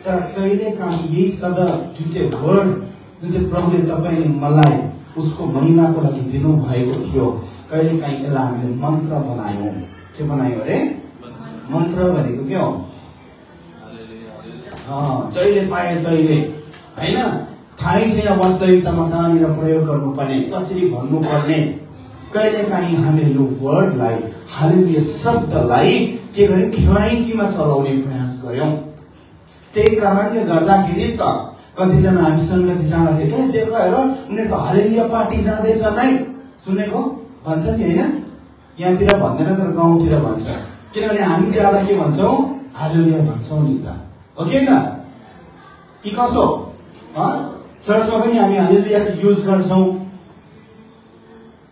तर कहिलेकाहीँ यही सदा जुन चाहिँ वर्ड जुन चाहिँ प्रभुले तपाईले मलाई उसको महिमाको लागि दिनु भएको थियो, कहिलेकाहीँ यसलाई हामीले मन्त्र बनायौँ। के बनायौँ अरे? मन्त्र भनेको के हो? जहिले पाए तहिले, हैन? थाहै छैन वास्तविकतामा कहाँनिर प्रयोग गर्नुपर्ने, कसरी भन्नुपर्ने। कहिलेकाहीँ हामीले यो वर्डलाई, हालेलुया शब्दलाई के गर्यौँ? खेलाइँचीमा चलाउने प्रयास गर्यौँ। त्यही कारणले गर्दाखेरि त कतिजना हामी सङ्गति जाँदाखेरि के देखो हेर उनीहरू त हालेलुया पार्टी जाँदैछ नै, सुनेको भन्छ नि हैन? यहाँतिर भन्दैन तर गाउँतिर भन्छ। किनभने हामी जाँदा के भन्छौँ? हालेलुया भन्छौँ नि त, हो कि हैन? कि कसो? चर्चमा पनि हामी हालेलुया युज गर्छौँ।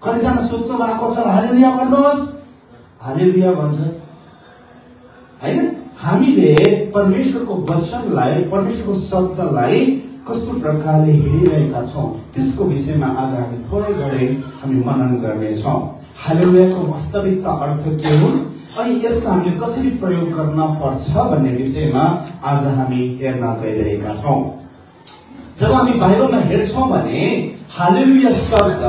कतिजना सोध्नु भएको छ हालेलुया गर्नुहोस्, हालेलुया भन्छ हैन? हामीले परमेश्वरको वचनलाई, परमेश्वरको शब्दलाई कस्तो प्रकारले हेरिरहेका छौँ त्यसको विषयमा आज हामी थोरै घडी हामी मनन गर्नेछौँ। हालेलुयाको वास्तविकता अर्थ के हो अनि यसलाई हामीले कसरी प्रयोग गर्न पर्छ भन्ने विषयमा आज हामी हेर्न गइरहेका छौँ। जब हामी बाइबलमा हेर्छौँ भने हालेलुया शब्द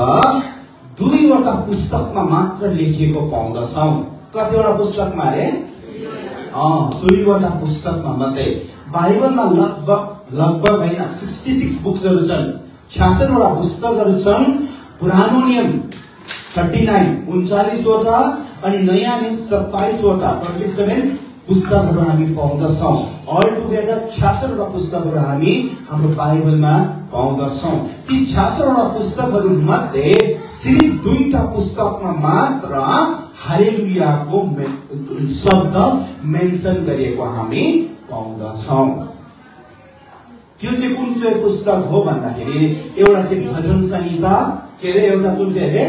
दुईवटा पुस्तकमा मात्र लेखिएको पाउँदछौँ। कतिवटा पुस्तकमा अरे? दुईवटा पुस्तकमा मात्रै। बाइबलमा लगभग हैन 66 बुक्सहरू छन्, 66 वटा पुस्तकहरू छन्। पुरानो नियम 39 वटा अनि नयाँ नियम 27 वटा 27 पुस्तकहरू हामी पाउँदछौँ। अल टुगेदर 66 वटा पुस्तकहरू हामी हाम्रो बाइबलमा पाउँदछौँ। ती 66 वटा पुस्तकहरू मध्ये सिर्फ दुईटा पुस्तकमा मात्र हालेलुयाको शब्द मेन्सन गरिएको हामी पाउँदछौँ। त्यो चाहिँ कुन चाहिँ पुस्तक हो भन्दाखेरि एउटा चाहिँ भजन संहिता, के अरे एउटा कुन चाहिँ अरे?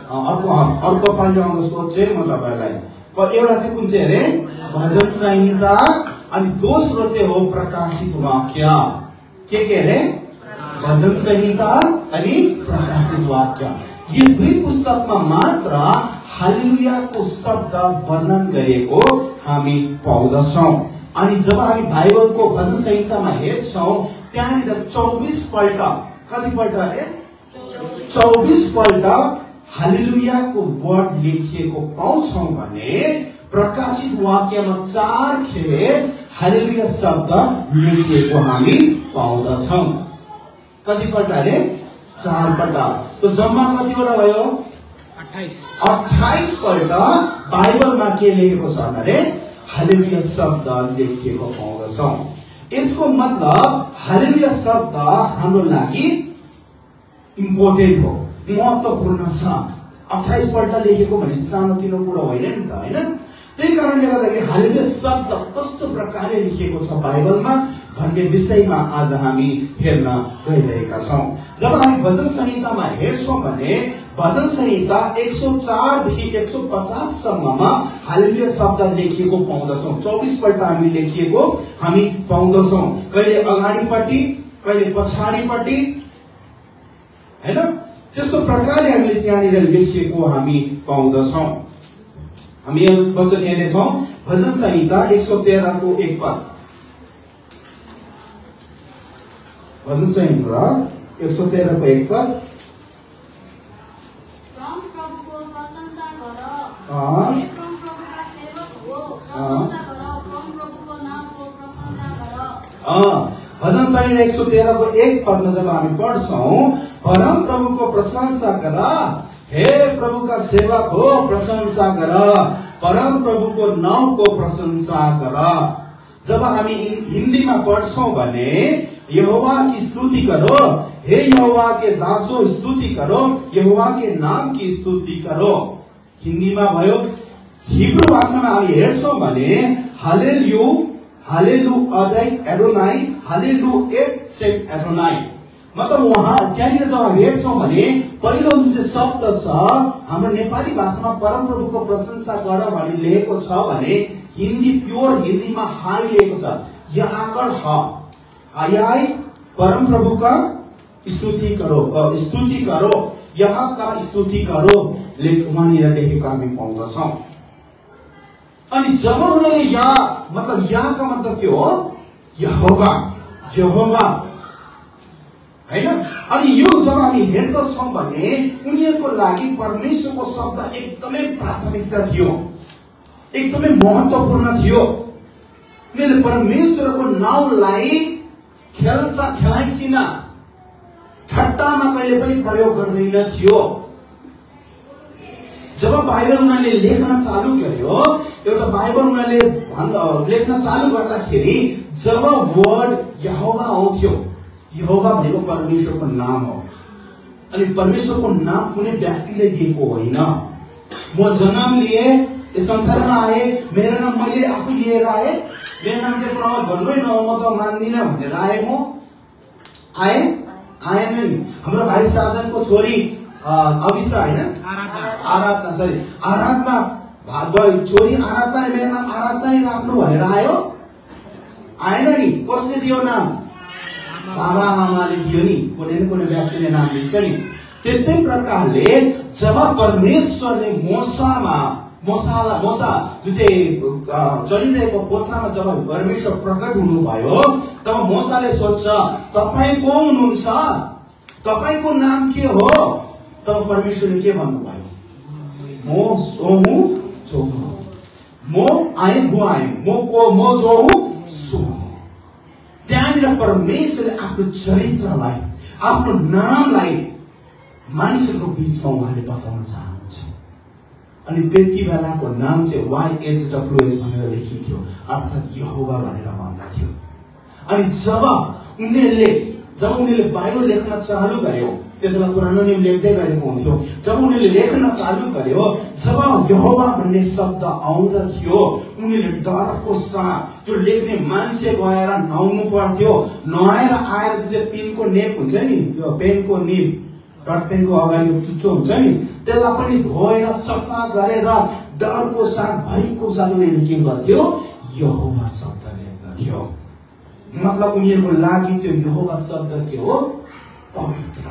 अर्को पालि आउँदा सोध्छु म तपाईँलाई। एउटा चाहिँ कुन चाहिँ अरे? भजन संहिता अनि दोस्रो चाहिँ हो प्रकाशित वाक्य। के अरे? भजन संहिता अनि प्रकाशित वाक्य। ये दुई पुस्तकमा मात्र हालेलुयाको शब्द वर्णन गरिएको हामी पाउँदछौँ। अनि जब हामी बाइबलको भजन संहितामा हेर्छौँ त्यहाँनिर 24 पल्ट, कति पल्ट अरे? 24 पल्ट हालेलुयाको वर्ड लेखिएको पाउँछौँ भने प्रकाशित वाक्यमा 4 खेप हालेलुया शब्द लेखिएको हामी पाउँदछौँ। कति पल्ट अरे? 4 पल्ट। तो जम्मा कतिवटा भयो? 28 पल्ट बाइबलमा के लेखेको छ भने हालेलुया शब्द लेखिएको पाउँदछौँ। यसको मतलब हालेलुया शब्द हाम्रो लागि इम्पोर्टेन्ट हो, महत्त्वपूर्ण छ। 28 पल्ट लेखेको भने सानोतिनो कुरा होइन नि त, हैन? त्यही कारणले गर्दाखेरि हालेलुया शब्द कस्तो प्रकारले लेखिएको छ बाइबलमा भन्ने विषयमा आज हामी हेर्न गइरहेका छौँ। जब हामी भजन संहितामा हेर्छौँ भने भजन संहिता 104 देखि 150 सम्ममा हालेलुया शब्द लेखिएको पाउँदछौँ। 24 पल्ट हामी लेखिएको हामी पाउँदछौँ। कहिले अगाडिपट्टि, कहिले पछाडिपट्टि, हैन? त्यस्तो प्रकारले हामीले त्यहाँनिर लेखिएको हामी पाउँदछौँ। हामी यो वचन हेर्नेछौँ भजन संहिता 113 को 1 पद। भजन संहिता 113 को 1 पद। भजन संहिता 113 को 1 पदमा जब हामी पढ्छौँ परम प्रभुको प्रशंसा गर, हे प्रभुका सेवक हो प्रशंसा गर, परम प्रभुको नामको प्रशंसा गर। जब हामी हिन्दीमा पढ्छौँ भने यहोवा की स्तुति करो, हे यहोवा के दासो स्तुति करो, यहोवा के नाम की स्तुति करो। हिन्दीमा भयो। हिब्रू भाषामा हामी हेर्छौँ भने हालेलु, हालेलु अदै एडोनाई, हालेलु एट सेट एडोनाई। मतलब वहाँ त्यहाँनिर जब हामी हेर्छौँ भने पहिलो जुन चाहिँ शब्द छ हाम्रो नेपाली भाषामा परम प्रभुको प्रशंसा गर भनी लेखेको छ भने हिन्दी प्योर हिन्दीमा हाई लेखेको छ, यहाँ आकर हाई परम प्रभु का स्तुति करो, स्तुति करो, यहाँ का स्तुति करो वहाँनिर लेखेको हामी पाउँदछौँ। अनि जब उनीहरूले या मतलब यहाँ का मतलब के हो? यहोवा यहोवा हैन। अनि यो जब हामी हेर्दछौँ भने उनीहरूको लागि परमेश्वरको शब्द एकदमै प्राथमिकता थियो, एकदमै महत्त्वपूर्ण थियो। उनीहरूले परमेश्वरको नाउँलाई खेलाइचिन ठट्टामा कहिले पनि प्रयोग गर्दैन थियो। जब बाइबल उनीहरूले लेख्न चालु गर्यो, एउटा बाइबल उनीहरूले लेख्न चालु गर्दाखेरि जब वर्ड यहोवा आउँथ्यो, यहोवा भनेको परमेश्वरको नाम हो। अनि परमेश्वरको नाम कुनै व्यक्तिले दिएको होइन। म जन्म लिए, यस संसारमा आए, मेरो नाम मैले आफै लिएर आए, मेरो नाम चाहिँ प्रमोद भन्नै न, म त मान्दिनँ भनेर आए। म आएन नि। हाम्रो भाइ साजनको छोरी अभिषा होइन, आराधना छोरी आराधनाले मेरो नाम आराधना नै राख्नु भनेर आयो, आएन नि। कसले दियो नाम? बाबा आमाले दियो नि। कुनै न कुनै व्यक्तिले नाम दिन्छ नि। त्यस्तै प्रकारले जब परमेश्वरले मोसा जुन चाहिँ चलिरहेको पोथ्रामा जब परमेश्वर प्रकट हुनुभयो, तब मोसाले सोध्छ तपाईँ को हुनुहुन्छ, तपाईँको नाम के हो? तब परमेश्वरले के भन्नुभयो? म सो हुँ जो हुँ, म आए हु आए, म जो हुँ सो हुँ। त्यहाँनिर परमेश्वरले आफ्नो चरित्रलाई, आफ्नो नामलाई मानिसहरूको बिचमा उहाँले बताउन चाहनुहुन्छ। अनि त्यति बेलाको नाम चाहिँ YHWH भनेर लेखिन्थ्यो, अर्थात् यहोवा भनेर भन्दथ्यो। अनि जब उनीहरूले बाइबल लेख्न चालु गर्यो, त्यतिबेला पुरानो नियम लेख्दै गरेको हुन्थ्यो। जब उनीहरूले लेख्न चालु गर्यो, जब यहोवा भन्ने शब्द आउँदथ्यो, उनीहरूले डरको साथ त्यो लेख्ने मान्छे गएर नुहाउनु पर्थ्यो। नुहाएर आएर जुन चाहिँ पिनको नेप हुन्छ नि, त्यो पेनको निप, डट पेनको अगाडिको चुच्चो हुन्छ नि, त्यसलाई पनि धोएर सफा गरेर डरको साथ भयको साथ उनीहरूले के गर्थ्यो? यहोवा शब्द लेख्दथ्यो। मतलब उनीहरूको लागि त्यो यहोवा शब्द के हो? पवित्र,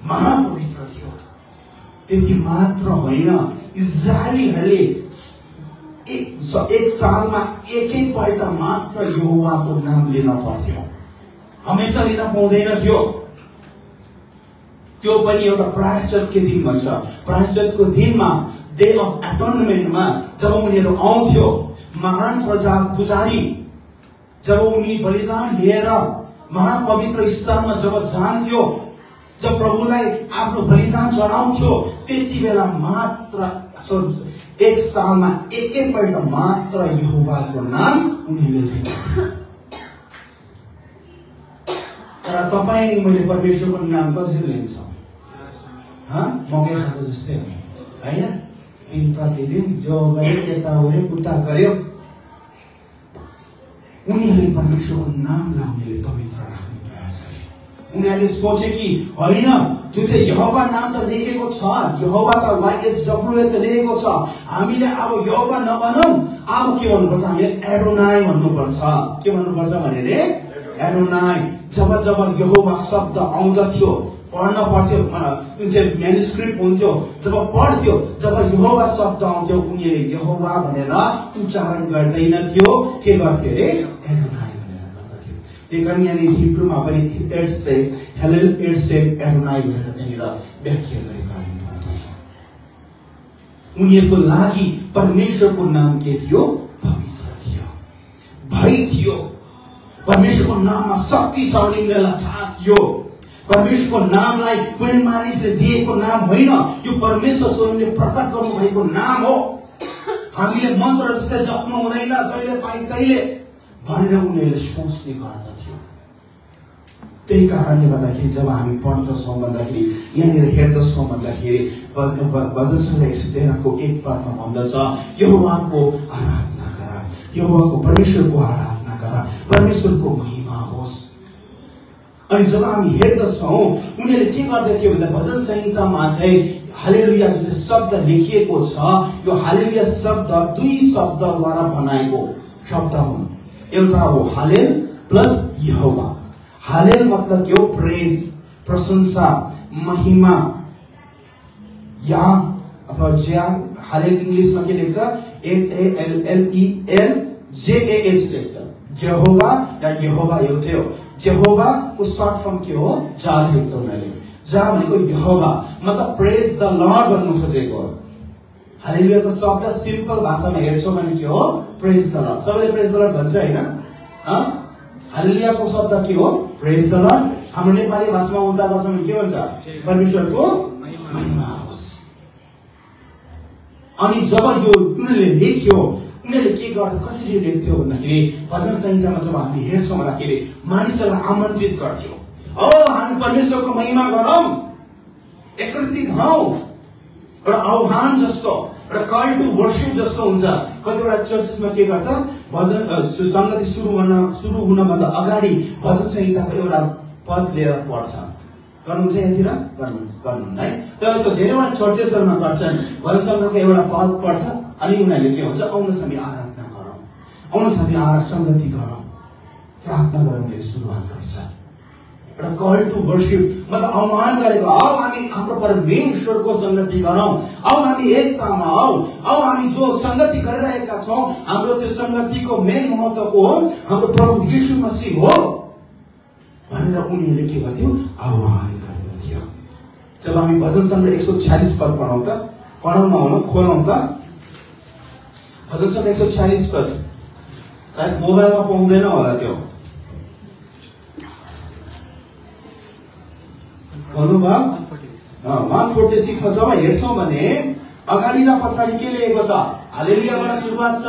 महापवित्र थियो। त्यति मात्र होइन, इजरायलीहरूले एक सालमा एकैपल्ट मात्र यहोवाको नाम लिन पर्थ्यो, हमेसा लिन पाउँदैन थियो। त्यो पनि एउटा प्रायश्चितको दिन भन्छ। प्रायश्चितको दिनमा, डे अफ एटोनमेन्टमा जब उनीहरू आउँथ्यो, महान पुजारी जब उनी बलिदान लिएर महापवित्र स्थानमा जब जान्थ्यो, जब प्रभुलाई आफ्नो बलिदान चढाउँथ्यो, त्यति बेला मात्र एक सालमा एकैपल्ट मात्र यहोवाको नाम उनीहरूले लिन्थ्यो। तर तपाईँ अनि मैले परमेश्वरको नाम कसरी लिन्छौँ? मकै खाएको जस्तै हो होइन? दिन प्रतिदिन जो गयो यता गयो उता गर्यो। उनीहरूले परमेश्वरको नामलाई उनीहरूले पवित्र राख्ने प्रयास गरे। उनीहरूले सोचे कि होइन, जुन चाहिँ यहोवा नाम त लेखेको छ, यहोवा त YHWH त लेखेको छ, हामीले अब यहोवा नभनौँ, अब के भन्नुपर्छ? हामीले एडोनाई भन्नुपर्छ। के भन्नुपर्छ भने एडोनाई। जब जब यहोवा शब्द आउँदथ्यो, पढ्न पर्थ्यो, जुन चाहिँ म्यानुस्क्रिप्ट हुन्थ्यो, जब पढ्थ्यो, जब यहोवा शब्द आउँथ्यो, उनीहरूले यहोवा भनेर उच्चारण गर्दैनथ्यो, के गर्थ्यो अरे? एडोनाई भनेर गर्दथ्यो। त्यही कारण यहाँनिर हिब्रूमा पनि हेलेल एडोनाई भनेर त्यहाँनिर व्याख्या गरेको हामी पाउँदछौँ। उनीहरूको लागि परमेश्वरको नाम के थियो? पवित्र थियो, भय थियो। परमेश्वरको नाममा शक्ति छ भन्ने उनीहरूलाई थाहा थियो। परमेश्वरको नामलाई कुनै मानिसले दिएको नाम होइन, यो परमेश्वर स्वयंले प्रकट गर्नु भएको नाम हो। हामीले मन्त्र जस्तै जप्नु हुँदैन, जहिले पाए तैले भनेर उनीहरूले सोच्ने गर्दथ्यो। त्यही कारणले गर्दाखेरि जब हामी पढ्दछौँ भन्दाखेरि, यहाँनिर हेर्दछौँ भन्दाखेरि, भजन सङ्ग्रह 113 को 1 पदमा भन्दछ, यहोवाको आराधना गर, यहोवाको परमेश्वरको आराधना गर, परमेश्वरको महिमा होस्। अनि जब हामी हेर्दछौँ उनीहरूले के गर्दथ्यो भन्दा भजन संहितामा चाहिँ हालेलुया जुन चाहिँ शब्द लेखिएको छ, यो हालेलुया शब्द दुई शब्दद्वारा बनाएको शब्द हुन्। एउटा हो हालेल प्लस यहोवा। हालेल मतलब के हो? प्रेज, प्रशंसा, महिमा, या अथवा ज्या। हालेल इंग्लिश में के लेख्छ? HALLEL JAH लेख्छ। जेहोवा या यहोवा एउटै हो। जेहोवाको सर्ट फर्म के हो? जा लेख्छ उनीहरूले। जा भनेको यहोवा मतलब प्रेज द लर्ड भन्नु खोजेको हो। हालेलुयाको शब्द सिम्पल भाषामा हेर्छौ भने के हो? प्रेज द लर्ड। सबैले प्रेज द लर्ड भन्छ हैन? हालेलुयाको शब्द के हो? प्रेज द लर्ड। हाम्रो नेपाली भाषामा उतार्दा समय के भन्छ? परमेश्वरको महिमा होस्। अनि जब यो उनीहरूले लेख्यो, उनीहरूले के गर्थे, कसरी लेख्थ्यो भन्दाखेरि भजन संहितामा जब हामी हेर्छौँ भन्दाखेरि मानिसहरूलाई आमन्त्रित गर्थ्यो, औ हामी परमेश्वरको महिमा गरौँ, एकत्रित हौ। एउटा आह्वान जस्तो, एउटा कल टु वर्शिप जस्तो हुन्छ। कतिवटा चर्चेसमा के गर्छ, भजन संगति सुरु हुनभन्दा अगाडि भजन संहिताको एउटा पद लिएर पढ्छ। गर्नुहुन्छ यतिर? गर्नुहुन्न है? तर त्यो धेरैवटा चर्चेसहरूमा गर्छन्। भजन संहिताको एउटा पद पढ्छ अनि उनीहरूले के भन्छ, आउनुहोस् हामी आराधना गरौँ, आउनुहोस् हामी संगति गरौँ, प्रार्थना गरौँ भनेर सुरुवात गर्छ। एउटा कल टु वर्शिप मतलब आह्वान गरेको, आऊ हामी हाम्रो परमेश्वरको संगति गरौँ, आऊ हामी एकतामा आऊ, आऊ हामी जो संगति गरिरहेका छौँ हाम्रो त्यो संगतिको मेन महत्त्वको हो हाम्रो प्रभु यीशु मसीह हो भनेर उनीहरूले के गर्थ्यो? आह्वान गर्दथ्यो। जब हामी भजन संहिता 146 पद पढौँ त, पढौँ न, खोलौँ त। भजन संहिता 146 पद सायद मोबाइलमा पाउँदैन होला त्यो। भन्नुभयो 146 मा जब हेर्छौँ भने अगाडि र पछाडि के लेखेको छ? हालेलुयाबाट सुरुवात छ,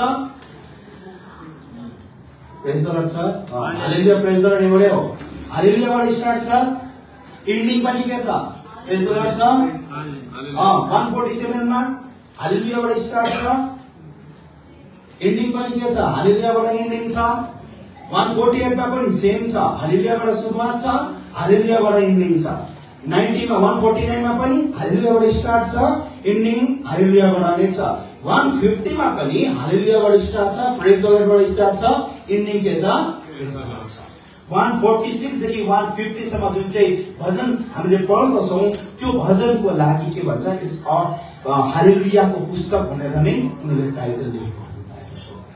प्रेज द लर्ड छ। हालेलुया प्रेज द लर्ड एउटै हो। हालेलुयाबाट स्टार्ट छ, एन्डिङ पनि के छ? प्रेज द लर्ड छ। 147 मा हालेलुयाबाट स्टार्ट छ, एन्डिङ पनि के छ? हालेलुयाबाट एन्डिङ छ। 148 मा पनि सेम छ, हालेलुयाबाट सुरुवात छ, हालेलुयाबाट एन्डिङ छ। 90 मा 149 मा पनि हालेलुयाबाट स्टार्ट छ, एन्डिङ हालेलुयाबाट नै छ। 150 मा पनि हालेलुयाबाट स्टार्ट छ, प्रेज द लर्डबाट स्टार्ट छ, एन्डिङ के छ? प्रेज द लर्ड छ। 146 देखि 150 सम्म जुन चाहिँ भजन हामीले पढ्दछौँ त्यो भजनको लागि के भन्छ? इट्स हालेलुयाको पुस्तक भनेर नै उनीहरूले टाइटल लेखेको हुन्छ।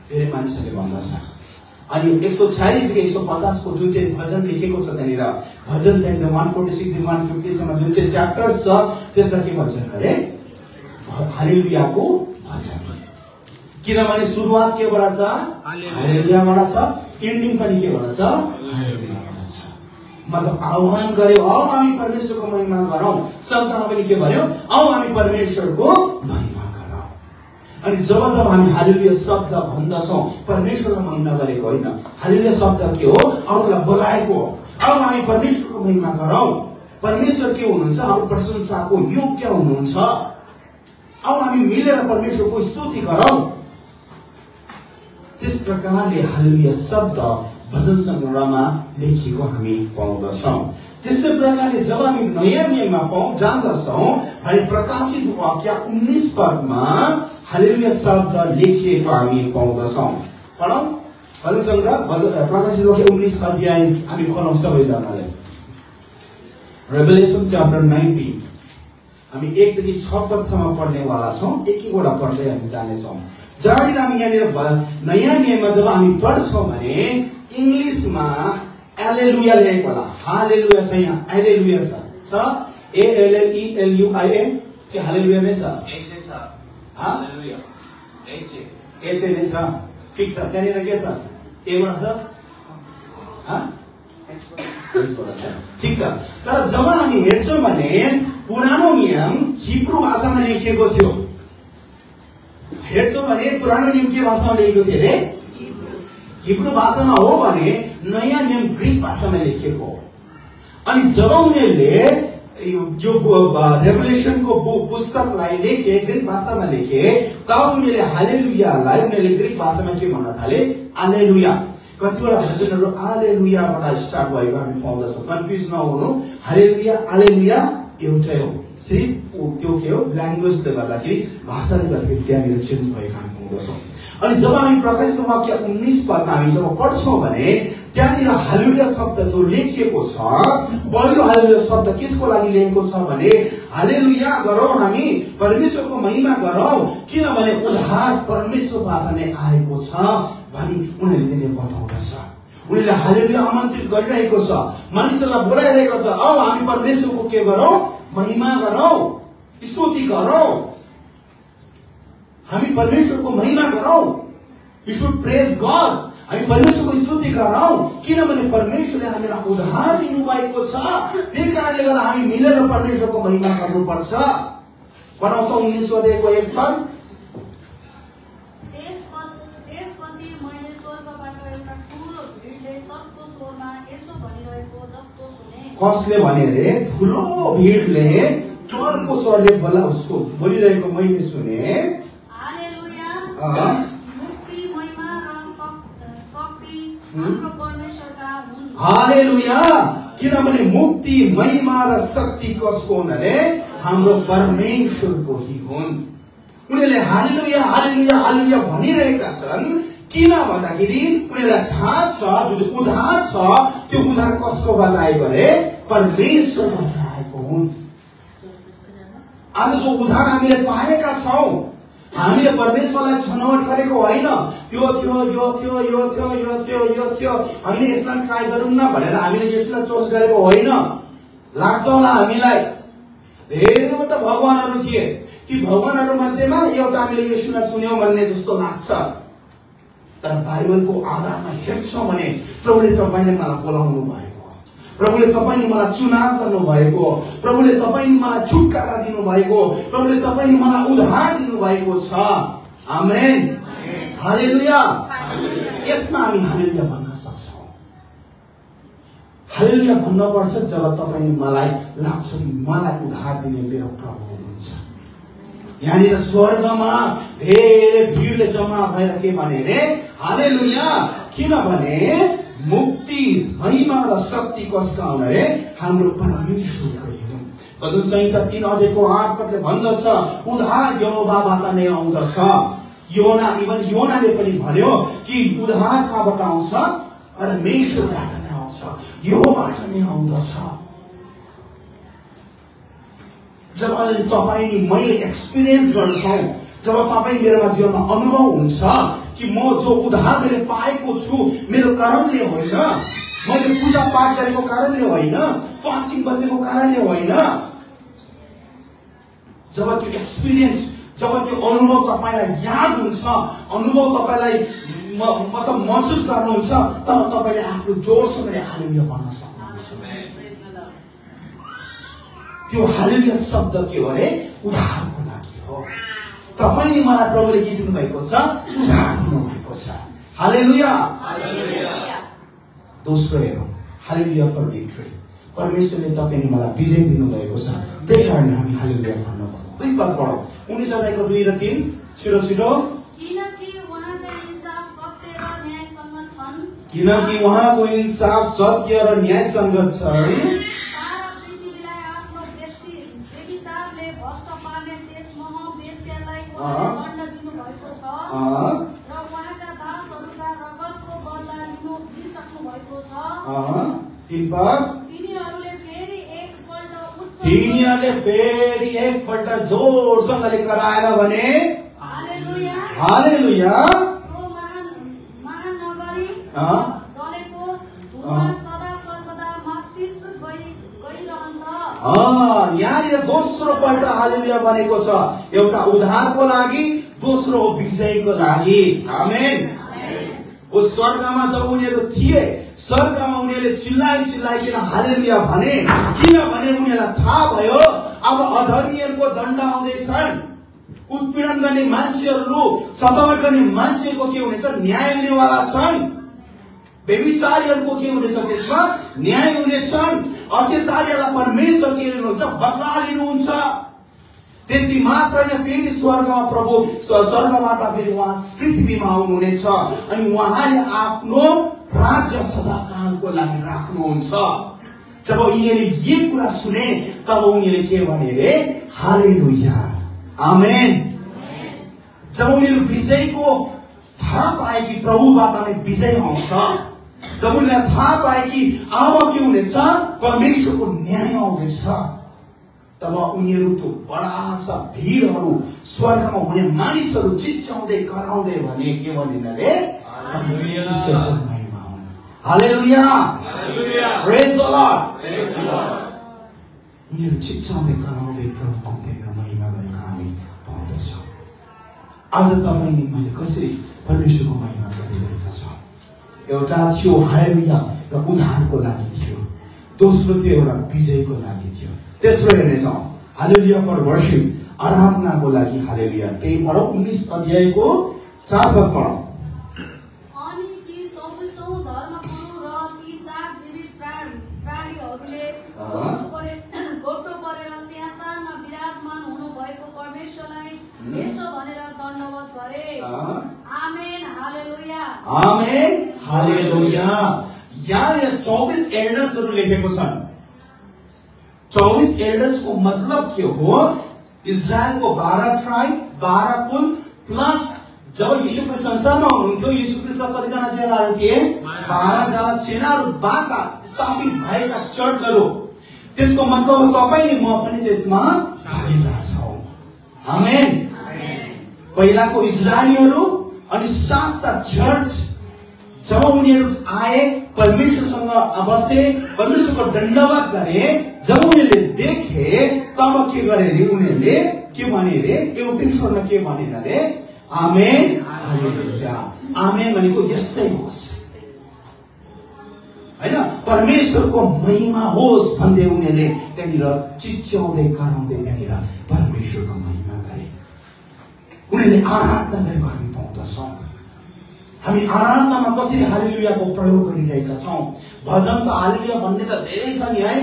धेरै मानिसहरूले भन्दछ। अनि 146 देखि 150 को जुन चाहिँ भजन लेखेको छ त्यहाँनिर, भजन त्यहाँनिर 146 देखि 150 सम्म जुन चाहिँ च्याप्टर्स छ त्यसलाई के भन्छन् अरे? हालेलुयाको भजन। किनभने सुरुवात केबाट छ? हालेलुयाबाट छ, एन्डिङ पनि केबाट छ? हालेलुयाबाट छ। मतलब आह्वान गर्यो, आऊ हामी परमेश्वरको महिमा गरौँ। शब्दमा पनि के भन्यो? आऊ हामी परमेश्वरको महिमा गरौँ। अनि जब हामी हालेलुया शब्द भन्दछौँ परमेश्वरको महिमा गरेको होइन, हालेलुया शब्द के हो? अरूलाई बोलाएको हो। आऊ हामी परमेश्वरको महिमा गरौँ। परमेश्वर के हुनुहुन्छ? हाम्रो प्रशंसाको योग्य हुनुहुन्छ। आऊ हामी मिलेर परमेश्वरको स्तुति गरौँ। त्यस प्रकारले हालेलुया शब्द भजन सङ्ग्रहमा लेखिएको हामी पाउँदछौँ। त्यस्तै प्रकारले जब हामी नयाँ नियममा जान्दछौँ भने प्रकाशित वाक्य 19 पदमा हालेलुया शब्द लेखिएको हामी पाउँदछौँ। पढौँ भजन सङ्ग्रह प्रकाशित वाक्य 19 अध्याय हामी खोलौँ सबैजनाले। रेभेलेसन च्याप्टर 19 हामी 1 देखि 6 पदसम्म पढ्नेवाला छौँ। एक-एकवटा पढ्दै हामी जानेछौँ। जहाँनिर हामी यहाँनिर नयाँ नियममा जब हामी पढ्छौँ भने इङ्ग्लिसमा एलेलुया लेखेको होला, हालेलुया छैन, एलेलुया छ। ALLELUIA के हालेलुया नै छ? एच नै छ। ठिक छ, त्यहाँनिर के छ? एबाट छ, ठिक छ। तर जब हामी हेर्छौँ भने पुरानो नियम हिब्रू भाषामा लेखिएको थियो। हेर्छौँ भने पुरानो नियम के भाषामा लेखिएको थियो अरे? हिब्रू भाषामा हो भने नयाँ नियम ग्रीक भाषामा लेखिएको हो। अनि जब उनीहरूले यो रेभेलेसनको पुस्तकलाई लेखे, ग्रीक भाषामा लेखे, तब उनीहरूले हालेलुयालाई उनीहरूले ग्रीक भाषामा के भन्न थाले? आलेलुया। कतिवटा भजनहरू आलेलुयाबाट स्टार्ट भएको हामी पाउँदछौँ। कन्फ्युज नहुनु, हालेलुया आलेलुया एउटै हो। सिर्फ त्यो के हो? ल्याङ्ग्वेजले गर्दाखेरि, भाषाले गर्दाखेरि त्यहाँनिर चेन्ज भएको हामी पाउँदछौँ। अनि जब हामी प्रकाशित वाक्य 19 पदमा हामी जब पढ्छौँ भने त्यहाँनिर हालेलुया शब्द जो लेखिएको छ, पहिलो हालेलुया शब्द किसको लागि लेखेको छ भने हालेलुया गरौँ हामी परमेश्वरको महिमा गरौँ, किनभने उद्धार परमेश्वरबाट नै आएको छ भनी उनीहरूले त्यसले बताउँदछ। उनीहरूले हालेलुया आमन्त्रित गरिरहेको छ, मानिसहरूलाई बोलाइरहेको छ, औ हामी परमेश्वरको के गरौँ? महिमा गरौँ, स्तुति गरौँ, हामी परमेश्वरको महिमा गरौँ। We should praise God. हामी परमेश्वरको स्तुति गरौँ, किनभने परमेश्वरले हामीलाई उद्धार दिनुभएको छ। त्यही कारणले गर्दा हामी मिलेर परमेश्वरको महिमा गर्नुपर्छ। पढौँ त 19 अध्यायको 1 पद। त्यसपछि मैले स्वर्गबाट एउटा ठुलो भिडले चर्को स्वरमा यसो भनिरहेको जस्तो सुने। कसले भने रे? ठुलो भिडले चर्को स्वरले बोलिरहेको मैले सुने। हालेलुया, मुक्ति, महिमा र शक्ति हाम्रो परमेश्वरका हुन्। हालेलुया, किनभने मुक्ति, महिमा र शक्ति कसको हुन् रे? हाम्रो परमेश्वरको ही हुन्। उनीहरूले हालेलुया हालेलुया हालेलुया भनिरहेका छन्। किन भन्दाखेरि उनीहरूलाई थाहा छ जुन उद्धार छ त्यो उद्धार कसकोबाट आएको रे? परमेश्वरबाट आएको हुन्। आज जो उद्धार हामीले पाएका छौं, हामीले परमेश्वरलाई छनौट गरेको होइन। त्यो थियो, यो थियो, यो थियो, यो थियो, यो थियो, होइन यसलाई ट्राई गरौँ न भनेर हामीले यसलाई चोज गरेको होइन। लाग्छ होला हामीलाई धेरैवटा भगवानहरू थिए, ती भगवानहरू मध्येमा एउटा हामीले येशूलाई चुन्यौं भन्ने जस्तो लाग्छ। तर बाइबलको आधारमा हेर्छौं भने प्रभुले तपाईले मलाई बोलाउनु भएको, प्रभुले तपाईले मलाई चुनाव गर्नु भएको, प्रभुले तपाईले मलाई छुटकारा दिनु भएको, प्रभुले तपाईले मलाई उद्धार दिनु भएको छ। आमेन, हालेलुया। यसमा हामी हालेलुया भन्न सक्छौं। हालेलुया भन्न पर्छ जब तपाईले मलाई लाग्छ कि मलाई उद्धार दिने मेरो प्रभु हुनुहुन्छ। यहाँनिर स्वर्गमा धेरै भिडले जम्मा भएर के भने रे? हालेलुया, किनभने मुक्ति, महिमा र शक्ति कसका हुन् रे? हाम्रो परमेश्वरको हुन्। भजन संहिता 3 अध्यायको 8 पदले भन्दछ उद्धार यहोवाबाट नै आउँदछ। योनाले पनि भन्यो कि उद्धार कहाँबाट आउँछ? परमेश्वरबाट नै आउँछ, यहोवाबाट नै आउँदछ। जब तपाईँ नि मैले एक्सपिरियन्स गर्छौं, जब तपाईँ मेरोमा जीवनमा अनुभव हुन्छ कि म जो उद्धार मैले पाएको छु मेरो कारणले होइन, मैले पूजा पाठ गरेको कारणले होइन, फास्टिङ बसेको कारणले होइन, जब त्यो एक्सपिरियन्स, जब त्यो अनुभव तपाईलाई याद हुन्छ, अनुभव तपाईलाई मतलब महसुस गर्नुहुन्छ, तब तपाईले आफ्नो जोरसँगले हालेलुया भन्न सक्नुहुन्छ। त्यो हालेलुया शब्द के हो रे? उद्धारको लागि हो। तपाईले मलाई प्रभुले के दिनु भएको छ? उद्धार दिनु भएको छ। हालेलुया, हालेलुया। दोस्रो हेरौँ, हालेलुया फर भिक्ट्री। परमेश्वरले तपाईले मलाई विजय दिनु भएको छ, त्यही कारण हामी हालेलुया भन्न पर्छ। 2 पद पढौँ, 19 अध्यायको 2 र 3, छिटो छिटो। किनकि उहाँका इन्साफ सत्य र न्यायसँग छन्। किनकि उहाँको इन्साफ सत्य र न्यायसँग छ। सारा पृथ्वीलाई आफ्नो व्यभिचारले भ्रष्ट पार्ने त्यस महावेश्यालाई दण्ड दिनु भएको छ र उहाँका दासहरूका रगतको बदला लिइसक्नु भएको छ। 3 पद। तिनीहरूले फेरि एकपल्ट जोरसँगले कराएर भने हालेलुया, हालेलुया। महानगरी जलेको धुवा सदा सर्वदा मस्तिष्क गइरहन्छ। यहाँनिर दोस्रो पल्ट हालेलुया भनेको छ, एउटा उद्धारको लागि, दोस्रो विजयको लागि। आमेन। उस स्वर्गमा जब उनीहरू थिए, स्वर्गमा उनीहरूले चिल्लाइकिन हालेलुया भने, किनभने उनीहरूलाई थाहा भयो अब अधर्मीहरूको दण्ड आउँदैछन्। उत्पीडन गर्ने मान्छेहरू, सतावट गर्ने मान्छेहरूको के हुनेछ? न्याय हुनेवाला छन्। व्यभिचारीहरूको के हुनेछ? त्यसमा न्याय हुनेछन्। अत्याचारीहरूलाई परमेश्वर के लिनुहुन्छ? बदला लिनुहुन्छ। त्यति मात्र होइन, फेरि स्वर्गमा प्रभु स्वर्गबाट फेरि उहाँ पृथ्वीमा आउनुहुनेछ अनि उहाँले आफ्नो राज्य सदाकालको लागि राख्नुहुन्छ। जब उनीहरूले यो कुरा सुने तब उनीहरूले के भने रे? हालेलुया, आमेन। जब उनीहरू विजयको थाहा पाए कि प्रभुबाट नै विजय आउँछ, जब उनीहरूले थाहा पाए कि अब के हुनेछ? परमेश्वरको न्याय आउँदैछ, तब उनीहरू त्यो बडासा भिडहरू, स्वर्गमा हुने मानिसहरू चिच्याउँदै कराउँदै भने के भनिन् रे? परमेश्वरको महिमा हुन्। हालेलुया, प्रेज द लर्ड। उनीहरू चिच्याउँदै कराउँदै प्रभुको त्यहाँनिर महिमा गरेको हामी पाउँदछौँ। आज तपाईँ मैले कसरी परमेश्वरको महिमा गरिरहेका छौँ? एउटा थियो हालेलुया, र उद्धारको लागि थियो। दोस्रो थियो एउटा विजयको लागि थियो। तेस्रो हेर्नेछौँ हालेलुया फर वर्शिप, आराधनाको लागि हालेलुया। त्यही पढौँ 19 अध्यायको 4 पद पढौँ। अनि ती 24औं धर्मगुरु र ती 4 जीवित प्राणीहरूले घोप्टो परेर सिंहासनमा विराजमान हुनुभएको परमेश्वरलाई यसो भनेर दण्डवत गरे। आमेन, हालेलुया, आमेन, हालेलुया। यहाँ 24 एल्डर्सहरू लेखेको छन्। 24 एल्डर्सको मतलब के हो? इजरायलको 12 ट्राइब, 12 कुल प्लस जब यीशु ख्रीष्ट संसारमा हुनुहुन्थ्यो, यीशु ख्रीष्ट कतिजना चेलाहरू थिए? 12 जना चेलाहरूबाट स्थापित भएका चर्चहरू। त्यसको मतलब तपाईले म पनि त्यसमा भागीदार छौं। आमेन। पहिलाको इजरायलीहरू अनि साथ चर्च जब उनीहरू आए, परमेश्वरसँग बसे, परमेश्वरको दण्डवत गरे, जब उनीहरूले देखे तब के गरे रे? उनीहरूले के भने रे? एउटै स्वरमा के भने रे? आमेन, हालेलुया। आमेन भनेको यस्तै होस् हैन, परमेश्वरको महिमा होस् भन्दै उनीहरूले त्यहाँनिर चिच्याउँदै कराउँदै त्यहाँनिर परमेश्वरको महिमा गरे। उनीहरूले आराधना गरेको हामी पाउँदछौँ। हामी आराधनामा कसरी हालेलुयाको प्रयोग गरिरहेका छौँ? भजन त हालेलुया भन्ने त धेरै छ नि है।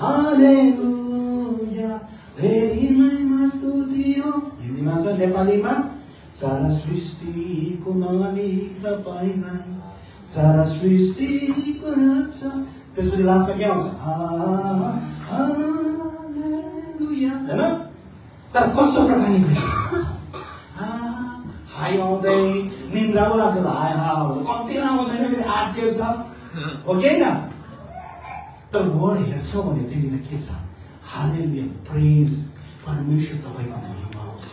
हालेलुया धेरै महिमा स्तुति हो, हिन्दीमा छ, नेपालीमा सारा सृष्टिको मालिक तपाईलाई, सारा सृष्टिको रक्षा। त्यसपछि लास्टमा के आउँछ? हालेलुया, हैन? तर कस्तो प्रकारले गरिरहेको छ? हाई आउँदै निन्द्राको लाग्छ त हाय कम्ती राम्रो छैन, फेरि आर्थिक छ, हो कि होइन? तर वर्ड हेर्छौ भने त्यहाँनिर के छ? हालेलुया, प्रेज, परमेश्वर तपाईँको महिमा होस्।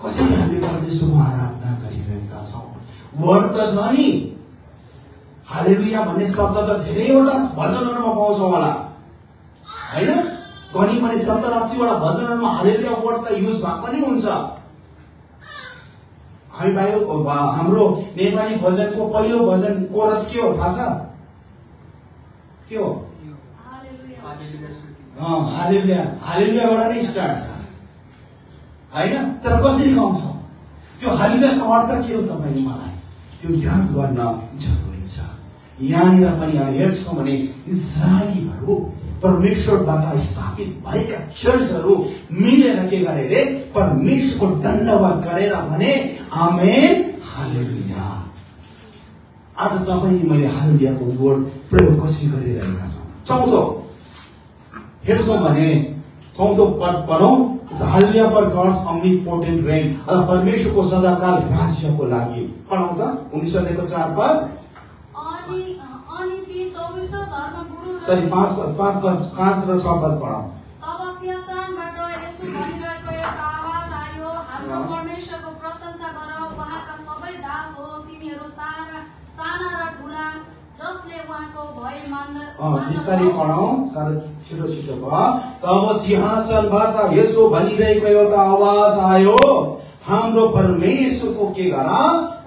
कसरी हामी परमेश्वरको आराधना गरिरहेका छौँ? वर्ड त छ नि, हालेलुया भन्ने शब्द त धेरैवटा भजनहरूमा पाउँछौँ होला हैन? कनी पनि 70-80 वटा भजनहरूमा हालेलुया वर्ड त युज भएको नि हुन्छ। हामी बाइबलको हाम्रो नेपाली भजनको पहिलो भजन कोरस के हो थाहा छ? के हो? हालेलुया, हालेलुयाबाट नै स्टार्ट छ हैन? तर कसरी गाउँछौ? त्यो हालेलुयाको अर्थ के हो तपाईले मलाई त्यो याद गर्न जरुरी छ। यहाँनिर पनि हामी हेर्छौँ भने इजरायलीहरू परमेश्वरबाट स्थापित भएका चर्चहरू मिलेर के गरे रे? परमेश्वरको दण्डवत गरेर भने आमेन, हालेलुया। आज तपाईले मैले हालेलुयाको वर्ड प्रयोग कसरी गरिरहेका छौँ? चौथो हेर्छौँ भने चौथो पद पढौँ, हालेलुया फर गॉड्स omnipotent reign, परमेश्वरको सदाकाल राज्यको लागि। पढौँ त 19 अध्यायको 4 पद। अनि ती 24औं धर्मगुरु सरी 5 र 6 पद पढौँ। तब सिंहासनबाट यसो भनिरहेको एउटा आवाज आयो, हाम्रो परमेश्वरको प्रशंसा गर, उहाँका सबै दास हो, तिमीहरू साना र ठुला, जसले उहाँको भय मान्दछन्। बिस्तारै पढौँ, सारा छिटो छिटो भयो। तब सिंहासनबाट यसो भनिरहेको एउटा आवाज आयो, हाम्रो परमेश्वरको के गर?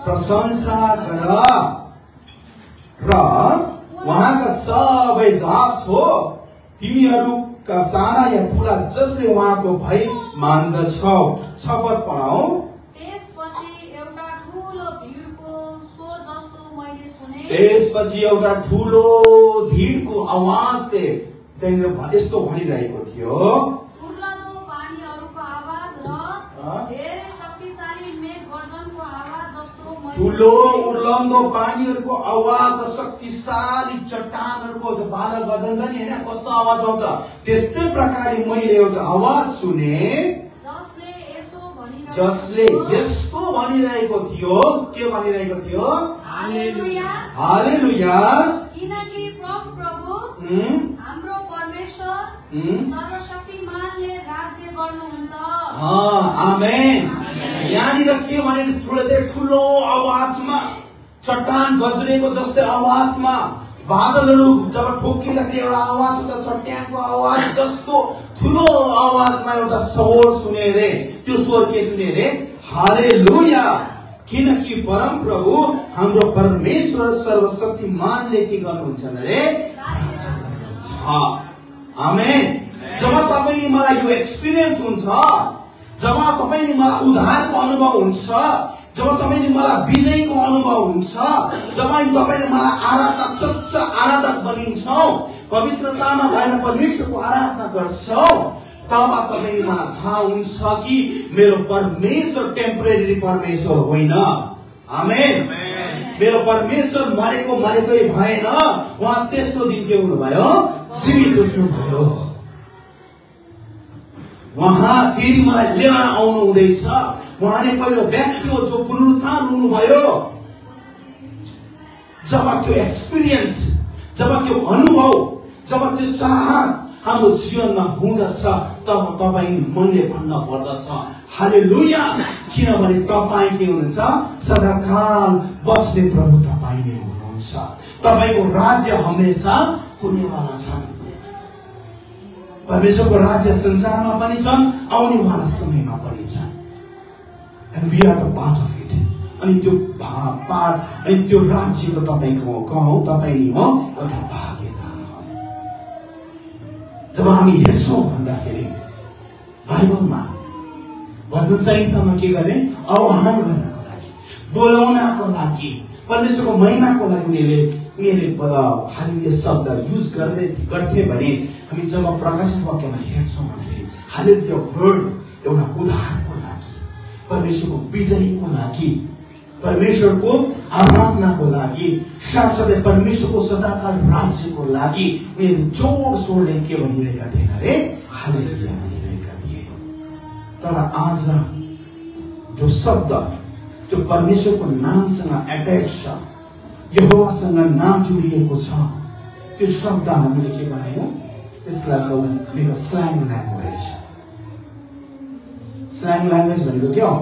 प्रशंसा गर, र उहाँका सबै दास हो, तिमीहरूका साना या ठुला, जसले उहाँको भय मान्दछौ। 6 पद पढौँ। त्यसपछि एउटा ठुलो भिडको आवाजले त्यहाँनिर यस्तो भनिरहेको थियो, उर्लदो पानीहरूको आवाज र धेरै शक्तिशाली मेघ गर्जनको आवाज जस्तो। ठुलो उर्लदो पानीहरूको आवाज र शक्तिशाली चट्टानहरूको जो बादल गर्जन्छ नि हैन, कस्तो आवाज आउँछ? त्यस्तै प्रकारले मैले एउटा आवाज सुने, जसले यस्तो भनिरहेको थियो। के भनिरहेको थियो? हालेलुया, हालेलुया, किनकि प्रभु हाम्रो परमेश्वर सर्वशक्तिमानले राज्य गर्नुहुन्छ। आमेन। यहाँनिर के भने ठुलो आवाजमा चट्टान गज्रेको जस्तै आवाजमा बादलहरू जब ठोकिँदाखेरि एउटा आवाज हुन्छ, चट्यानको आवाज जस्तो ठुलो आवाजमा एउटा स्वर सुने रे। त्यो स्वर के सुने रे? हालेलुया। किनकि परम प्रभु हाम्रो परमेश्वर सर्वशक्तिमानले के गर्नुहुन्छ रे? आमेन। जब तपाईले मलाई यो एक्सपिरियन्स हुन्छ, जब तपाईले मलाई उद्धारको अनुभव हुन्छ, जब तपाईले मलाई विजयको अनुभव हुन्छ, जब तपाईले मलाई आराधना सच्चा आराधक बनिन्छौ, पवित्रतामा भएर परमेश्वरको आराधना गर्छौ, तब तपाईले मलाई थाहा हुन्छ कि मेरो परमेश्वर टेम्परेरी परमेश्वर होइन। आमेन। मेरो परमेश्वर मरेकै भएन, उहाँ त्यसको दिन के हुनुभयो? जीवित उठ्नुभयो। उहाँ फेरि मलाई लिन आउनु हुँदैछ। उहाँले पहिलो व्यक्ति हो जो पुनरुत्थान हुनुभयो। जब त्यो एक्सपिरियन्स, जब त्यो अनुभव, जब त्यो चाहत हाम्रो जीवनमा हुँदछ, तब तपाईँ मनले भन्न पर्दछ हालेलुया। किनभने तपाईँ के हुनुहुन्छ? सदाकाल बस्ने प्रभु तपाईँ नै हुनुहुन्छ। तपाईको राज्य हमेशा हुनेवाला छ। परमेश्वरको राज्य संसारमा पनि छन्, आउनेवाला समयमा पनि छन्। And we are the part of it. अनि त्यो पार्ट, अनि त्यो राज्यको तपाईको कहो, तपाईँ नि हो एउटा भागीदार हो। जब हामी हेर्छौँ भन्दाखेरि बाइबलमा भजन संहितामा के गर्ने? आह्वान गर्नको लागि, बोलाउनको लागि, परमेश्वरको महिमाको लागि उनीहरूले हालेलुया शब्द युज गर्थे भने हामी जब प्रकाशित वाक्यमा हेर्छौँ भन्दाखेरि हालेलुया वर्ड एउटा उद्धारको लागि, परमेश्वरको विजयको लागि, परमेश्वरको आराधनाको लागि, साथसाथै परमेश्वरको सदाकाल राज्यको लागि उनीहरूले जोड स्वरले के भनिरहेका थिएन रे? हालेलुया भनिरहेका थिए। तर आज जो शब्द जो परमेश्वरको नामसँग एट्याच छ, यहोवासँग नाम जोडिएको छ, त्यो शब्द हामीले के बनायौँ? यसलाई स्ल्याङ ल्याङ्ग्वेज। स्ल्याङ ल्याङ्ग्वेज भनेको के हो?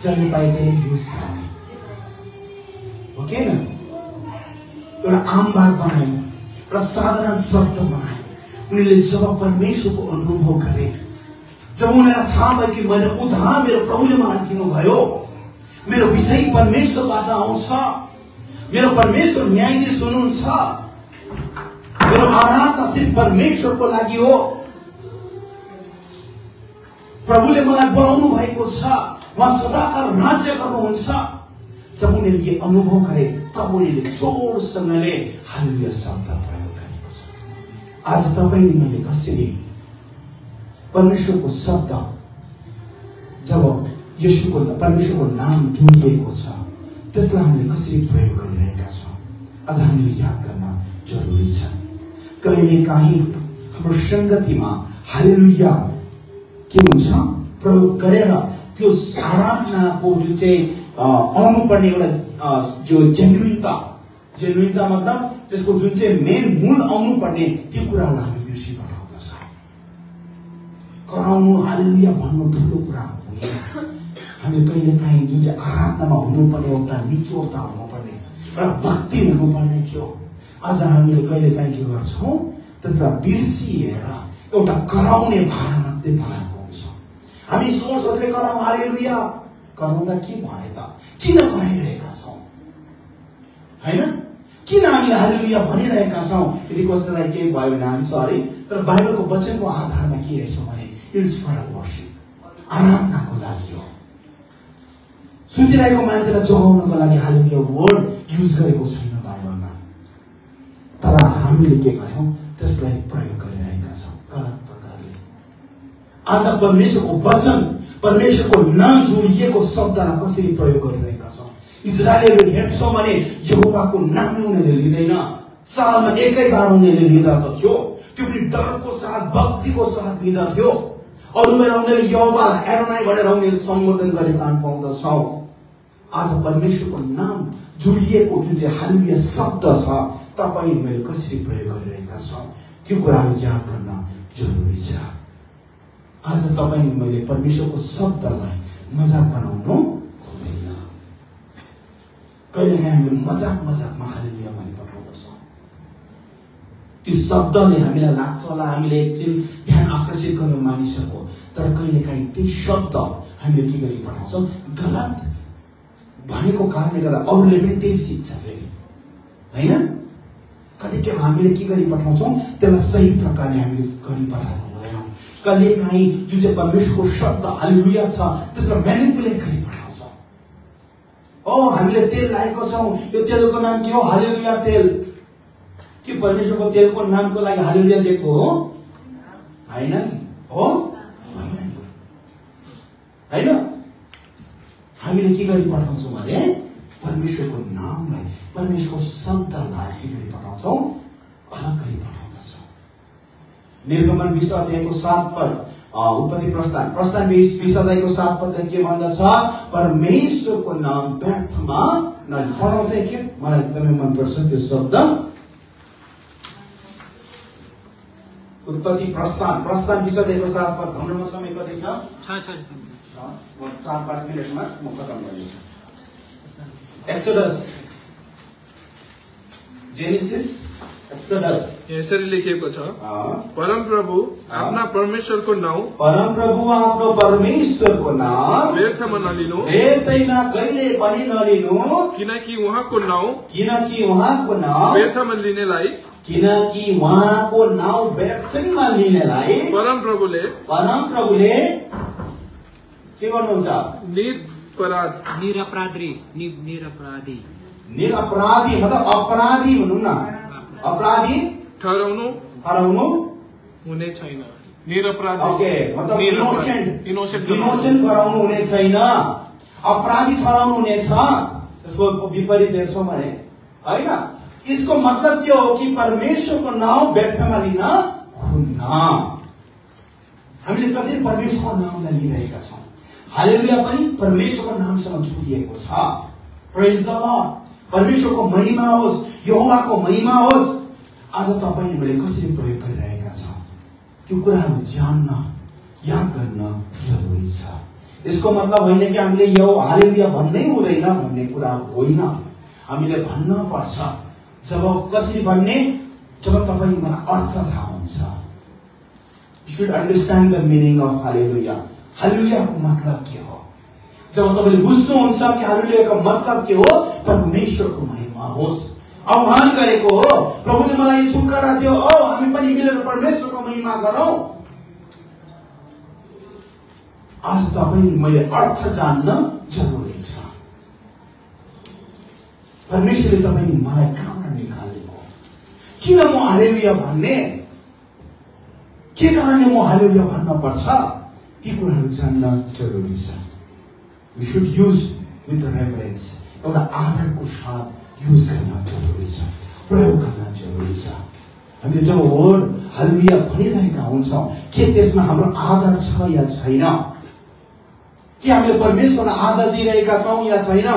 जहिले पाए त्यही युज गर्ने हो कि न? एउटा आम बात बनायौँ, एउटा साधारण शब्द बनायौँ। उनीहरूले जब परमेश्वरको अनुभव गरे, जब उनीहरूलाई थाहा भयो कि मैले उद्धार मेरो प्रभुले मलाई दिनुभयो, मेरो विजय परमेश्वरबाट आउँछ, मेरो परमेश्वर न्यायाधीश हुनुहुन्छ, मेरो आराधना सिर्फ परमेश्वरको लागि हो, प्रभुले मलाई बोलाउनु भएको छ, उहाँ सदाकाल राज्य गर्नुहुन्छ। जब उनीहरूले यो अनुभव गरे, तब उनीहरूले जोडसँगले हालेलुया शब्द प्रयोग गरेको छ। आज तपाईँ मैले कसरी परमेश्वरको शब्द, जब येशूको परमेश्वरको नाम जोडिएको छ, त्यसलाई हामीले कसरी प्रयोग गरिरहेका छौँ, आज हामीले याद गर्न जरुरी छ। कहिलेकाहीँ हाम्रो संगतिमा हालेलुया के हुन्छ? प्रयोग गरेर त्यो आराधनाको जुन चाहिँ आउनुपर्ने एउटा जो जेन्युइनता मतलब त्यसको जुन चाहिँ मेन मूल आउनुपर्ने त्यो कुरालाई हामी बिर्सी पठाउँदछ। कराउनु हालेलुया भन्नु ठुलो कुरा होइन। हामीले कहिलेकाहीँ जुन चाहिँ आराधनामा हुनुपर्ने एउटा निचोडता हुनुपर्ने, एउटा भक्ति हुनुपर्ने थियो, आज हामीले कहिलेकाहीँ के गर्छौँ? त्यसलाई बिर्सिएर एउटा कराउने भाडा मात्रै बनाएको हुन्छ। हामी सोचहरूले कराउँ हालेलुया, कराउँदा के भयो त? किन कराइरहेका छौँ? होइन, किन हामीले हालेलुया भनिरहेका छौँ? यदि कसैलाई केही भयो भने हामी सरी, तर बाइबलको वचनको आधारमा के हेर्छौँ भने इट्स फर वर्शिप, आराधनाको लागि हो। सुतिरहेको मान्छेलाई जोगाउनको लागि हालेलुया वर्ड युज गरेको छैन बाइबलमा, तर हामीले के गर्यौँ? त्यसलाई प्रयोग गरिरहेका छौँ गलत प्रकारले। आज परमेश्वरको वचन, परमेश्वरको नाम जोडिएको शब्दलाई कसरी प्रयोग गरिरहेका छौँ? इजरायलीहरू हेर्छौँ भने यहोवाको नाम उनीहरूले लिँदैन, सालमा एकै बार उनीहरूले लिँदा त थियो, त्यो पनि डरको साथ, भक्तिको साथ लिँदा थियो। अरू बेला उनीहरूले यहोवालाई एडोनाई भनेर उनीहरूले सम्बोधन गरेको हामी पाउँदछौँ। आज परमेश्वरको नाम जोडिएको जुन चाहिँ हालेलुया शब्द छ, तपाईँ मैले कसरी प्रयोग गरिरहेका छौँ, त्यो कुराहरू याद गर्न जरुरी छ। आज तपाईँ मैले परमेश्वरको शब्दलाई मजाक बनाउनु हुँदैन। कहिलेकाहीँ हामीले मजाकमा हालेलुया भनी पठाउँदछौँ। त्यो शब्दले हामीलाई लाग्छ होला हामीले एकछिन ध्यान आकर्षित गर्नु मानिसहरूको, तर कहिलेकाहीँ त्यही शब्द हामीले के गरी पठाउँछौँ, गलत भनेको कारणले गर्दा अरूले पनि त्यही सिक्छ फेरि, होइन? कतिखेर हामीले के गरी पठाउँछौँ, त्यसलाई सही प्रकारले हामीले गरी पठाएको हुँदैनौँ। कहिलेकाहीँ जुन चाहिँ परमेश्वरको शब्द हालेलुया छ त्यसलाई म्यानिपुलेट गरी पठाउँछौँ। हामीले तेल लगाएको छौँ, यो तेलको नाम के हो? हालेलुया तेल। के परमेश्वरको तेलको नामको लागि हालेलुया दिएको हो? होइन नि, हो? होइन। हामीले के गरी पठाउँछौँ भने परमेश्वरको नामलाई, परमेश्वरको शब्दलाई के गरी पठाउँछौँ? अलग गरी पठाउँदछौँ। निर्गमन 20 अध्यायको 7 पद, उत्पत्ति प्रस्थान 20 अध्यायको 7 पदले के भन्दछ? परमेश्वरको नाम व्यर्थमा नलिनु। पढाउँदै के मलाई एकदमै मनपर्छ त्यो शब्द। उत्पत्ति प्रस्थान 20 अध्यायको 7 पद। हाम्रो समय कति छ? 4-5 मिनटमा म खतम गर्छु। एक्सोडस, जेनेसिस, एक्सोडस यसरी लेखिएको छ, परमप्रभु आफ्ना परमेश्वरको नाउँ व्यर्थमा नलिनु, व्यर्थमा कहिले पनि नलिनु, किनकि उहाँको नाउँ व्यर्थमा लिनेलाई परमप्रभुले के गर्नुहुन्छ? निरपराधी मतलब अपराधी भनौँ न, अपराधी ठहराउनु हुने छैन। निरपराधी, ओके, मतलब इनोसेन्ट ठहराउनु हुने छैन, अपराधी ठहराउनु हुनेछ। त्यसको विपरीत हेर्छौँ भने, होइन? यसको मतलब के हो कि परमेश्वरको नाम व्यर्थमा लिन हुन्न। हामीले कसरी परमेश्वरको नामलाई लिइरहेका छौँ? हालेलुया पनि परमेश्वरको नामसँग जोडिएको छ। प्रेज द लर्ड। परमेश्वरको महिमा होस्, यहोवाको महिमा होस्। आज तपाईँ मैले कसरी प्रयोग गरिरहेका छौँ त्यो कुराहरू जान्न, याद गर्न जरुरी छ। यसको मतलब होइन कि हामीले यो हालेलुया भन्नै हुँदैन भन्ने कुरा होइन। हामीले भन्न पर्छ। जब कसरी भन्ने? जब तपाईँ मलाई अर्थ थाहा हुन्छ। You should understand the meaning of hallelujah. हालेलुयाको मतलब के हो? जब तपाईँले बुझ्नुहुन्छ कि हालेलुयाको मतलब के हो, परमेश्वरको महिमा होस्, आह्वान गरेको हो, प्रभुले मलाई छुटकारा दियो, हामी पनि मिलेर परमेश्वरको महिमा गरौँ। आज तपाईँ मैले अर्थ जान्न जरुरी छ। परमेश्वरले तपाईँले मलाई कहाँबाट निकालेको? किन म हालेलुया भन्ने? के कारणले म हालेलुया भन्न पर्छ? ती कुराहरू जान्न जरुरी छ। We should use with the reverence. एउटा आदरको साथ युज गर्न जरुरी छ, प्रयोग गर्न जरुरी छ। हामीले जब वर्ड हालेलुया भनिरहेका हुन्छौँ, के त्यसमा हाम्रो आदर छ या छैन? के हामीले परमेश्वरलाई आदर दिइरहेका छौँ या छैन?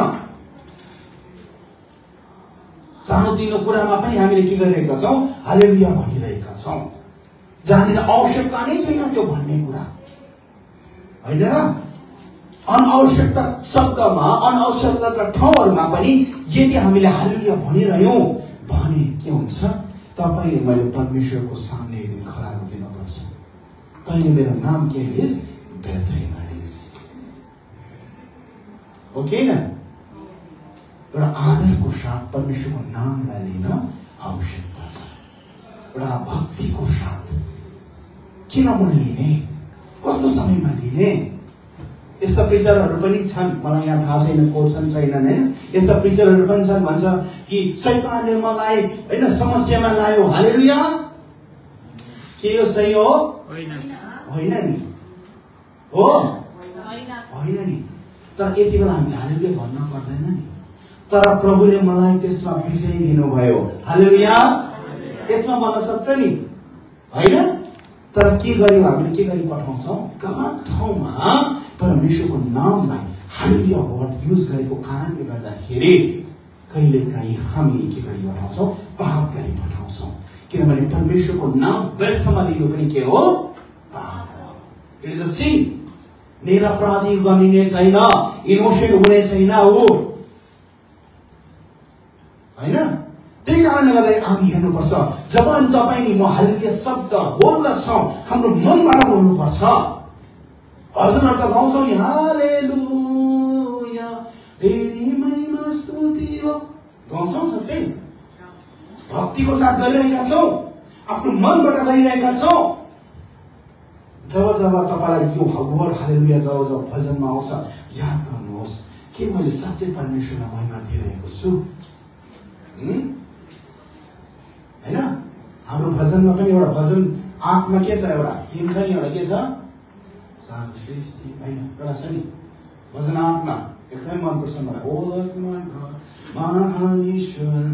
सानोतिनो कुरामा पनि हामीले के गरिरहेका छौँ? हालेलुया भनिरहेका छौँ। जहाँनिर आवश्यकता नै छैन त्यो भन्ने कुरा, होइन र? अनावश्यकता शब्दमा, अनावश्यकता ठाउँहरूमा पनि यदि हामीले हालेलुया भनिरह्यौँ भने के हुन्छ? तपाईँले मैले परमेश्वरको सामने एक दिन खडा गरिदिनुपर्छ। तैँले मेरो नाम के लिस्? व्यर्थमा लिस्। ओके न? एउटा आदरको साथ परमेश्वरको नामलाई लिन आवश्यकता छ। एउटा भक्तिको साथ किन म लिने? कस्तो समयमा लिने? यस्ता प्रिचरहरू पनि छन्, मलाई यहाँ थाहा छैन को छन् छैनन्, होइन? यस्ता प्रिचरहरू पनि छन्, भन्छ कि शैतानले मलाई होइन समस्यामा लायो। हालेलुया के यो सही हो? होइन नि, हो होइन नि। तर यति बेला हामीले हालेलुया भन्न पर्दैन नि। तर प्रभुले मलाई त्यसमा विजय दिनुभयो। हालेलुया, यसमा भन्न सक्छ नि, होइन? तर के गर्यो? हामीले के गरी पठाउँछौँ? गलत ठाउँमा परमेश्वरको नामलाई हालेलुया वर्ड युज गरेको कारणले गर्दाखेरि कहिलेकाहीँ हामी के गरी पठाउँछौँ? पाप गरी पठाउँछौँ। किनभने परमेश्वरको नाम व्यर्थमा लिनु पनि के हो? पाप हो। It is a sin. निरपराधी बनिने छैन, इनोसेन्ट हुने छैन ऊ, हैन? त्यही कारणले गर्दा हामी हेर्नुपर्छ, जब तपाईँ म हालेलुया शब्द बोल्दछौँ हाम्रो मनबाट बोल्नुपर्छ। भजनहरू त गाउँछौँ नि, हालेलुया तेरी महिमा स्तुति हो, गाउँछौँ साँच्चै भक्तिको साथ गरिरहेका छौँ, आफ्नो मनबाट गरिरहेका छौँ। जब जब तपाईलाई यो वर्ड हालेलुया जब जब भजनमा आउँछ, याद गर्नुहोस् के मैले साँच्चै परमेश्वरलाई महिमा दिइरहेको छु, हैन? हाम्रो भजनमा पनि एउटा भजन 8 मा के छ, एउटा हिम छ नि, एउटा के छ, सृष्टि, हैन? एउटा छ नि भजन 8 मा, एकदमै मन पर्छ मलाई। ओ लर्ड माय गॉड महाईश्वर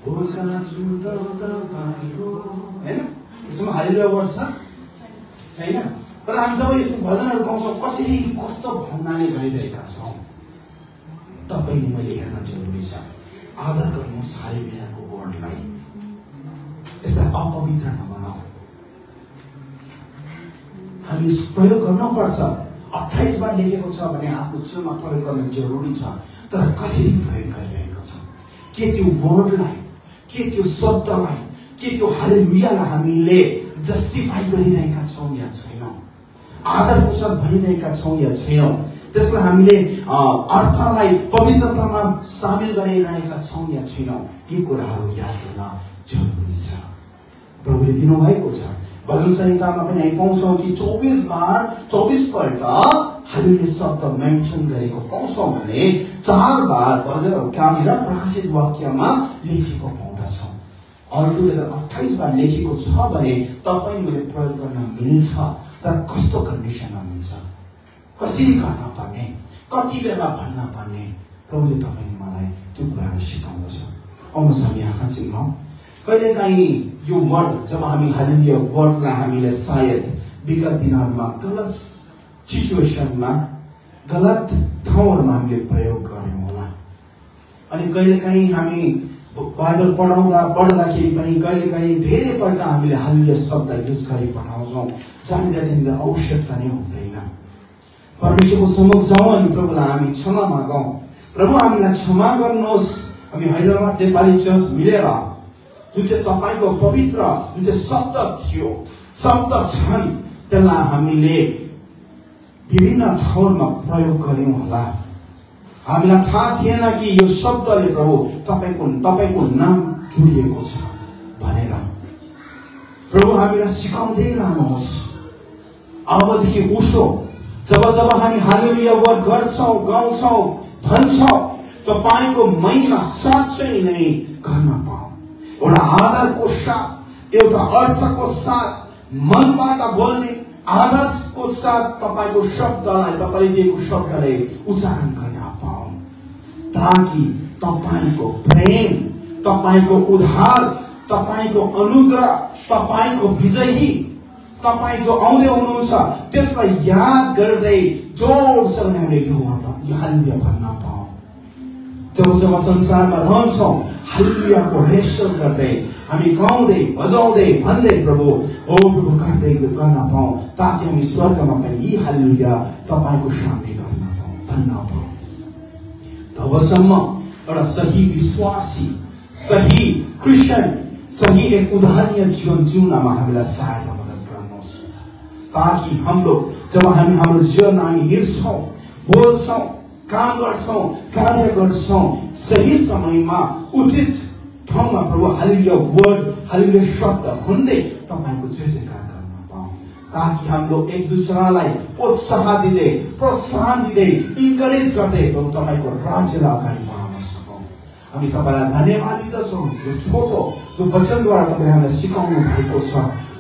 भोका जुदाउदा पाइयो, हैन? यसमा हालेलुया वर्ड छ छैन? तर हामी जब यस्तो भजनहरू गाउँछौँ कसरी कस्तो भावनाले गाइरहेका छौँ, तपाईले मैले हेर्न जरुरी छ। आदर गर्नुहोस् हालेलुयाको वर्डलाई, यसलाई अपवित्र नबनाऊ। हामी प्रयोग गर्नुपर्छ। 28 बार लेखेको छ भने आफ्नो जीवनमा प्रयोग गर्न जरुरी छ, तर कसरी प्रयोग गरिरहेको छ? के त्यो वर्डलाई, के त्यो शब्दलाई, के त्यो हालेलुयालाई हामीले जस्टिफाई गरिरहेका छौँ या छैनौँ? आदरको साथ भनिरहेका छौँ या छैनौँ? त्यसलाई हामीले अर्थलाई पवित्रतामा सामेल गरिरहेका छौँ या छैनौँ? यी कुराहरू याद गर्न जरुरी छ। प्रभुले दिनुभएको छ। भजन संहितामा पनि हामी पाउँछौँ कि 24 पल्ट हालेलुया शब्द मेन्सन गरेको पाउँछौँ भने 4 बार भजन कहाँनिर प्रकाशित वाक्यमा लेखेको पाउँदछौँ। अलटुगेदर 28 बार लेखेको छ भने तपाईँ मैले प्रयोग गर्न मिल्छ, तर कस्तो कन्डिसनमा मिल्छ, कसरी गर्न पर्ने, कति बेला भन्न पर्ने, प्रभुले तपाईँले मलाई त्यो कुराहरू सिकाउँदछ। आउनुहोस् हामी आँखा चिम्लाउँ। कहिलेकाहीँ यो वर्ड जब हामी हालेलुया वर्डलाई हामीले सायद विगत दिनहरूमा गलत सिचुएसनमा, गलत ठाउँहरूमा हामीले प्रयोग गर्यौँ होला। अनि कहिलेकाहीँ हामी बाइबल पढ्दाखेरि पनि कहिलेकाहीँ धेरै पल्ट हामीले हालेलुया शब्द युज गरी पठाउँछौँ, जहाँनिर त्यहाँनिर आवश्यकता नै हुँदैन। परमेश्वरको सम्मुख जाउँ अनि प्रभुलाई हामी क्षमा मागौँ, प्रभु हामीलाई क्षमा गर्नुहोस्। हामी हैदराबाद नेपाली चर्च मिलेर जुन चाहिँ तपाईँको पवित्र जुन चाहिँ शब्द थियो, शब्द छन्, त्यसलाई हामीले विभिन्न ठाउँमा प्रयोग गर्यौँ होला। हामीलाई थाहा थिएन कि यो शब्दले प्रभु तपाईँको नाम जोडिएको छ भनेर। प्रभु हामीलाई सिकाउँदै रहनुहोस्। अबदेखि उसो जब जब हामी हालेलुया वर्ड गर्छौँ, गाउँछौँ, भन्छौँ, तपाईँको महिमा साँच्चै नै गर्न पाऊँ। एउटा आदरको साथ, एउटा अर्थको साथ, मनबाट बोल्ने आदर्शको साथ तपाईँको शब्दलाई, तपाईँले दिएको शब्दलाई उच्चारण गर्न पाऊँ, ताकि तपाईँको प्रेम, तपाईँको उद्धार, तपाईँको अनुग्रह, तपाईँको विजयी, तपाईँ जो आउँदै हुनुहुन्छ त्यसलाई याद गर्दै जोडसँग हामीले यो हालेलुया भन्न पाऊँ। जब जब संसारमा रहन्छौँ हालेलुयाको रेसल गर्दै हामी गाउँदै बजाउँदै भन्दै प्रभु प्रभु गर्दै गर्न पाऊँ, ताकि हामी स्वर्गमा पनि यी हालेलुया तपाईँको सामने गर्न पाऊँ, भन्न पाऊँ। तबसम्म एउटा सही विश्वासी, सही क्रिस्चियन, सही एक उदाहरणीय जीवन जिउनमा हामीलाई सहायता मद्दत गर्नुहोस्, ताकि हम लोग जब हामी हाम्रो जीवन हामी हिँड्छौँ, बोल्छौँ, काम गर्छौँ, कार्य गर्छौँ, सही समयमा उचित ठाउँमा प्रभु हालेलुया वर्ड, हालेलुया शब्द भन्दै तपाईँको जय जयकार गर्न पाऊँ, ताकि हम लोग एक दूसरालाई उत्साह दिँदै, प्रोत्साहन दिँदै, इन्करेज गर्दै प्रभु तपाईँको राज्यलाई अगाडि बढाउन सकौँ। हामी तपाईँलाई धन्यवाद दिँदछौँ। यो छोटो जो वचनद्वारा तपाईँले हामीलाई सिकाउनु भएको छ,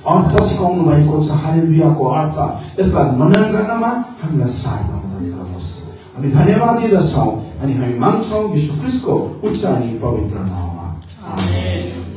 अर्थ सिकाउनु भएको छ, हालेलुयाको अर्थ, यसलाई मनन गर्नमा हामीलाई सहायता मद्दत गर्नुहोस्। हामी धन्यवाद दिँदछौँ अनि हामी माग्छौँ यीशु ख्रीष्टको उच्च अनि पवित्र नाममा, आमेन।